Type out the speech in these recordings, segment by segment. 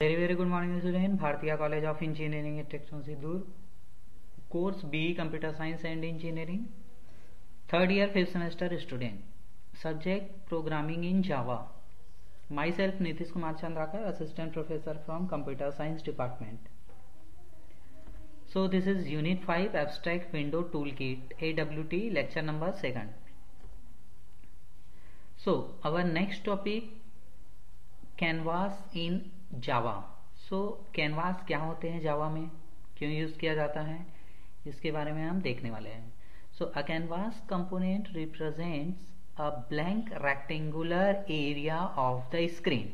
Very good morning student. Bharatiya College of Engineering and Technology Dur. Course B Computer Science and Engineering. Third year 5th semester student. Subject Programming in Java. Myself Nitish Kumar Chandrakar, Assistant Professor from Computer Science Department. So this is Unit 5 Abstract Window Toolkit AWT lecture number 2nd. So our next topic Canvas in Java. So canvas क्या होते हैं जावा में, क्यों use किया जाता है, इसके बारे में हम देखने वाले हैं. So a canvas component represents a blank rectangular area of the screen.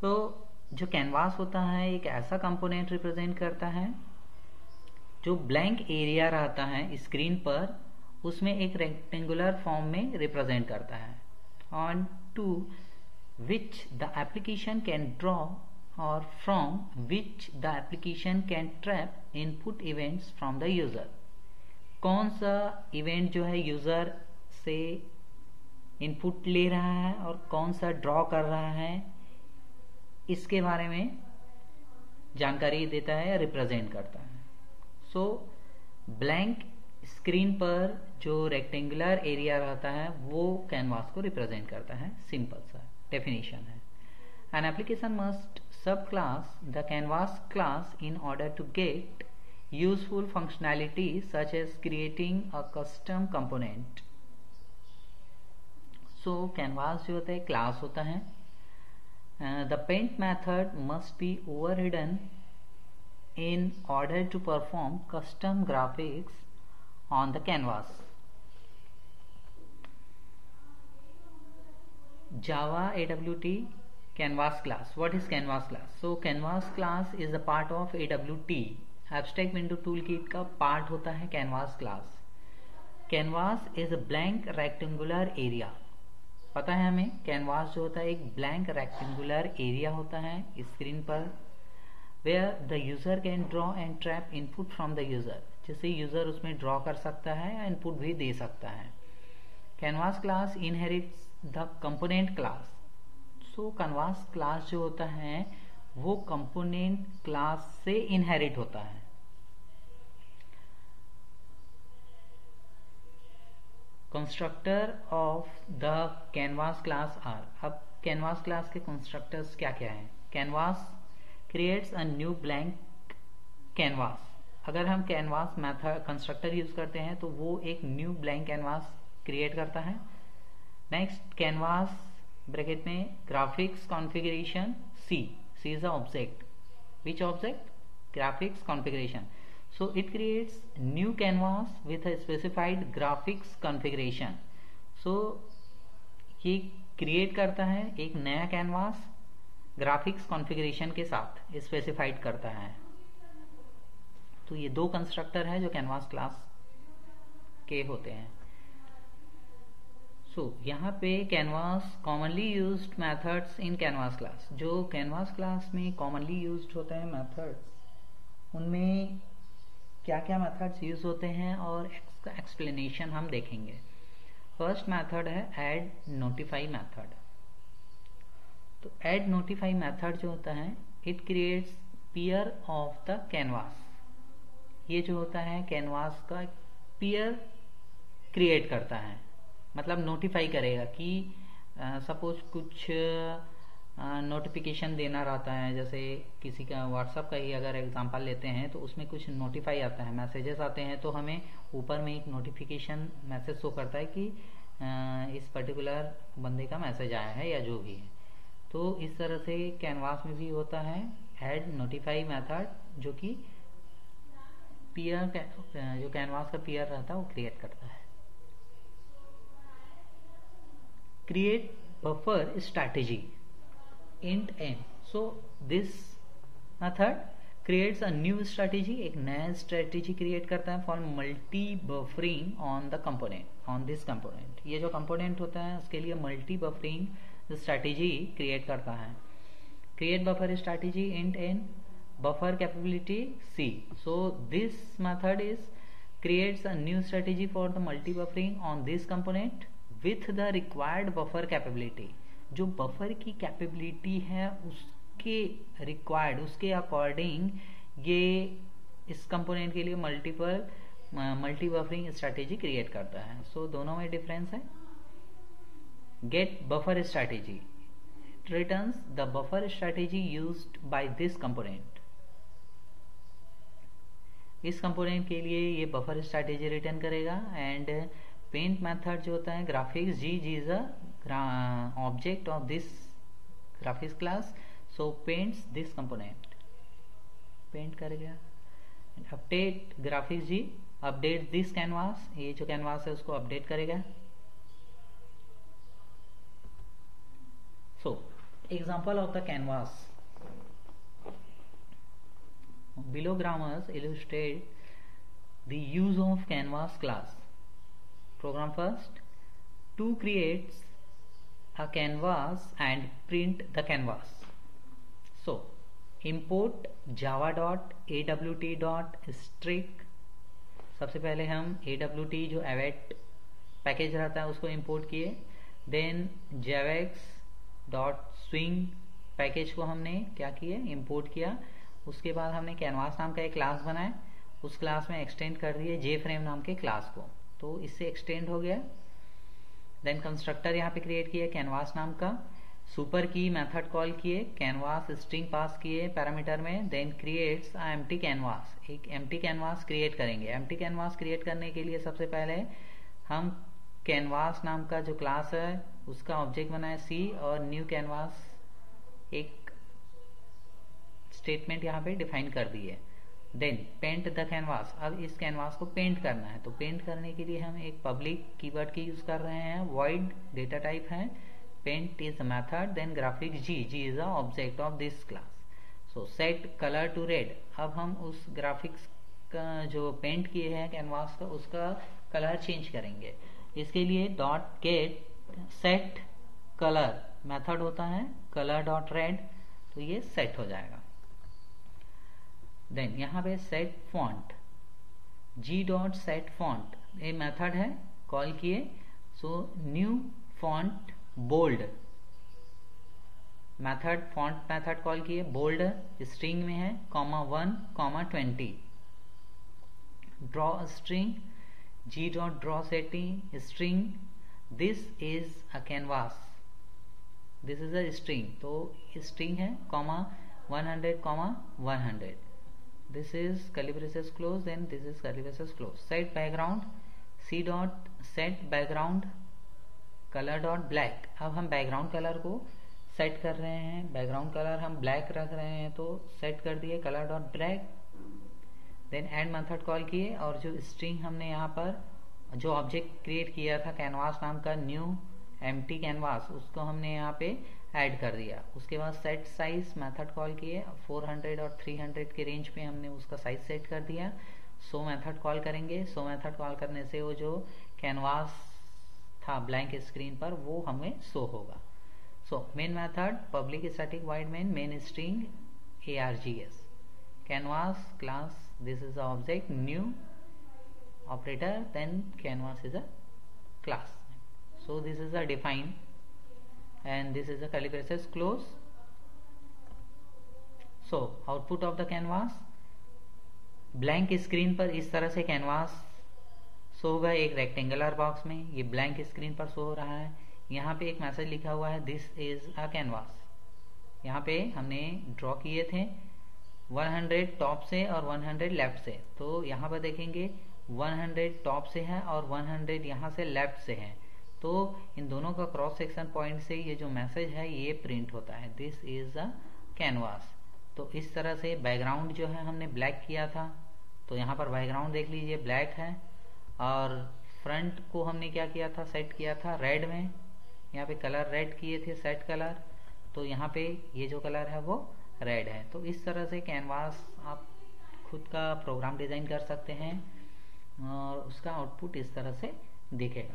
तो जो कैनवास होता है एक ऐसा कंपोनेंट रिप्रेजेंट करता है जो ब्लैंक एरिया रहता है स्क्रीन पर, उसमें एक रेक्टेंगुलर फॉर्म में रिप्रेजेंट करता है. On to which the application can draw or from which the application can trap input events from the user. कौन सा इवेंट जो है यूजर से इनपुट ले रहा है और कौन सा ड्रॉ कर रहा है, इसके बारे में जानकारी देता है या रिप्रेजेंट करता है. सो ब्लैंक स्क्रीन पर जो रेक्टेंगुलर एरिया रहता है वो कैनवास को रिप्रेजेंट करता है. सिंपल सा definition है. An application must subclass the canvas class in order to get useful functionalities such as creating a custom component. So canvas जो होता है class होता है. The paint method must be overridden in order to perform custom graphics on the canvas. Java AWT Canvas class. What is Canvas class? So Canvas class is a part of AWT. Abstract Window Toolkit का part होता है Canvas class. Canvas is a blank rectangular area. पता है हमें Canvas जो होता है एक blank rectangular area होता है स्क्रीन पर, where the user can draw and trap input from the user. जैसे यूजर उसमें ड्रॉ कर सकता है या इनपुट भी दे सकता है. Canvas class inherits the component class. So canvas class जो होता है वो component class से inherit होता है. Constructor of the canvas class are. अब canvas class के constructors क्या क्या हैं? Canvas creates a new blank canvas. अगर हम canvas method constructor यूज करते हैं तो वो एक new blank canvas क्रिएट करता है. नेक्स्ट कैनवास ब्रैकेट में graphics configuration c is the object. Which object? Graphics configuration. So it creates new canvas with a specified graphics configuration. सो ये क्रिएट करता है एक नया कैनवास ग्राफिक्स कॉन्फ़िगरेशन के साथ स्पेसिफाइड करता है. तो ये दो कंस्ट्रक्टर है जो कैनवास क्लास के होते हैं. सो यहाँ पे canvas commonly used methods in canvas class. जो कैनवास क्लास में कॉमनली यूज्ड होते हैं मेथड्स, उनमें क्या क्या मेथड्स यूज होते हैं और इसका एक्सप्लेनेशन हम देखेंगे. फर्स्ट मेथड है ऐड नोटिफाई मेथड. तो ऐड नोटिफाई मेथड जो होता है it creates pair of the canvas. ये जो होता है कैनवास का पेयर क्रिएट करता है, मतलब नोटिफाई करेगा कि सपोज कुछ नोटिफिकेशन देना रहता है. जैसे किसी का व्हाट्सएप का ही अगर एग्जांपल लेते हैं तो उसमें कुछ नोटिफाई आता है, मैसेजेस आते हैं, तो हमें ऊपर में एक नोटिफिकेशन मैसेज शो करता है कि इस पर्टिकुलर बंदे का मैसेज आया है या जो भी है. तो इस तरह से कैनवास में भी होता है ऐड नोटिफाई मेथड, जो कि पीयर जो कैनवास का पीयर रहता है वो क्रिएट करता है. Create buffer strategy int n. So this method creates a new strategy. एक नया strategy create करता है for multi buffering on the component, on this component. ये जो component होता है उसके लिए multi buffering strategy create करता है. Create buffer strategy int n, buffer capability c. So this method is creates a new strategy for the multi buffering on this component with the required buffer capability. जो buffer की capability है उस उसके required, उसके according ये इस component के लिए मल्टी बफरिंग स्ट्रैटेजी क्रिएट करता है। सो दोनों में डिफरेंस है। Get buffer strategy returns the buffer strategy used by this component। इस कंपोनेंट के लिए ये बफर स्ट्रैटेजी रिटर्न करेगा। एंड पेंट मेथड जो होता है graphics ji is a object of this graphics class, so paints this component, paint करेगा। Update graphics g update this canvas, ये जो कैनवास है उसको अपडेट करेगा। So, example of the canvas. Below grammars illustrate the use of canvas class. Program first. To create a canvas and print the canvas. So, import java.awt.strict। सबसे पहले हम awt जो awt package रहता है उसको इंपोर्ट किए। Then javax.swing package को हमने क्या किए, इंपोर्ट किया। उसके बाद हमने कैनवास नाम का एक क्लास बनाया, उस क्लास में एक्सटेंड कर दिए जेफ्रेम नाम के क्लास को, तो इससे एक्सटेंड हो गया। देन कंस्ट्रक्टर यहाँ पे क्रिएट किया कैनवास नाम का, सुपर की मेथड कॉल किए, कैनवास स्ट्रिंग पास किए पैरामीटर में। देन क्रिएट्स एम्प्टी कैनवास, एक एम्प्टी कैनवास क्रिएट करेंगे। एम्प्टी कैनवास क्रिएट करने के लिए सबसे पहले हम कैनवास नाम का जो क्लास है उसका ऑब्जेक्ट बनाए सी, और न्यू कैनवास एक स्टेटमेंट यहाँ पे डिफाइन कर दिए। देन पेंट द कैनवास, अब इस कैनवास को पेंट करना है, तो पेंट करने के लिए हम एक पब्लिक कीवर्ड की यूज कर रहे हैं, वॉइड डेटा टाइप है, paint is a method, then graphics ji is a object of this class. So set colour to red, अब हम उस ग्राफिक्स का जो पेंट किए हैं कैनवास का उसका कलर चेंज करेंगे। इसके लिए dot get set colour method होता है, कलर डॉट रेड, तो ये सेट हो जाएगा। देन यहाँ पे set font, G dot set font ये मेथड है, कॉल किए। So new font bold method, font method call किए, बोल्ड स्ट्रिंग में है, (1,20). Draw string, G dot draw setting string, this is a canvas, this is a string, तो string है, (100,100). This is curly braces close, then this is curly braces close. Set background, c dot set background color dot black। अब हम background colour को set कर रहे हैं, background colour हम black रख रहे हैं, तो सेट कर दिए colour dot black. Then add method call किए, और जो स्ट्रिंग हमने यहाँ पर जो ऑब्जेक्ट क्रिएट किया था कैनवास नाम का न्यू एम्प्टी कैनवास, उसको हमने यहाँ पे ऐड कर दिया। उसके बाद सेट साइज मेथड कॉल किए, 400 और 300 के रेंज पे हमने उसका साइज सेट कर दिया। सो मेथड कॉल करेंगे, सो मेथड कॉल करने से वो जो कैनवास था ब्लैंक स्क्रीन पर वो हमें शो होगा। So main method public static wide main string args, canvas class, this is a object, new operator, then canvas is a class. So this is a define and this is a curly braces close. So output of the canvas, blank screen पर इस तरह से canvas show होगा एक rectangular box में, ये blank screen पर show हो रहा है। यहाँ पे एक मैसेज लिखा हुआ है, दिस इज अ कैनवास। यहाँ पे हमने ड्रॉ किए थे 100 टॉप से और 100 लेफ्ट से, तो यहाँ पर देखेंगे 100 टॉप से है और 100 यहाँ से लेफ्ट से है, तो इन दोनों का क्रॉस सेक्शन पॉइंट से ये जो मैसेज है ये प्रिंट होता है, दिस इज अ कैनवास। तो इस तरह से बैकग्राउंड जो है हमने ब्लैक किया था, तो यहाँ पर बैकग्राउंड देख लीजिए ब्लैक है, और फ्रंट को हमने क्या किया था, सेट किया था रेड में, यहाँ पे कलर रेड किए थे सेट कलर, तो यहाँ पे ये जो कलर है वो रेड है। तो इस तरह से कैनवास आप खुद का प्रोग्राम डिजाइन कर सकते हैं और उसका आउटपुट इस तरह से दिखेगा।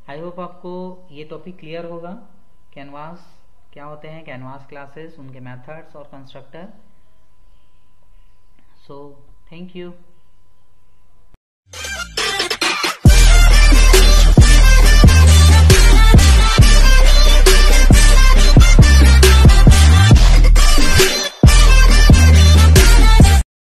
आई होप आपको ये टॉपिक क्लियर होगा, कैनवास क्या होते हैं, कैनवास क्लासेस, उनके मेथड्स और कंस्ट्रक्टर। So thank you.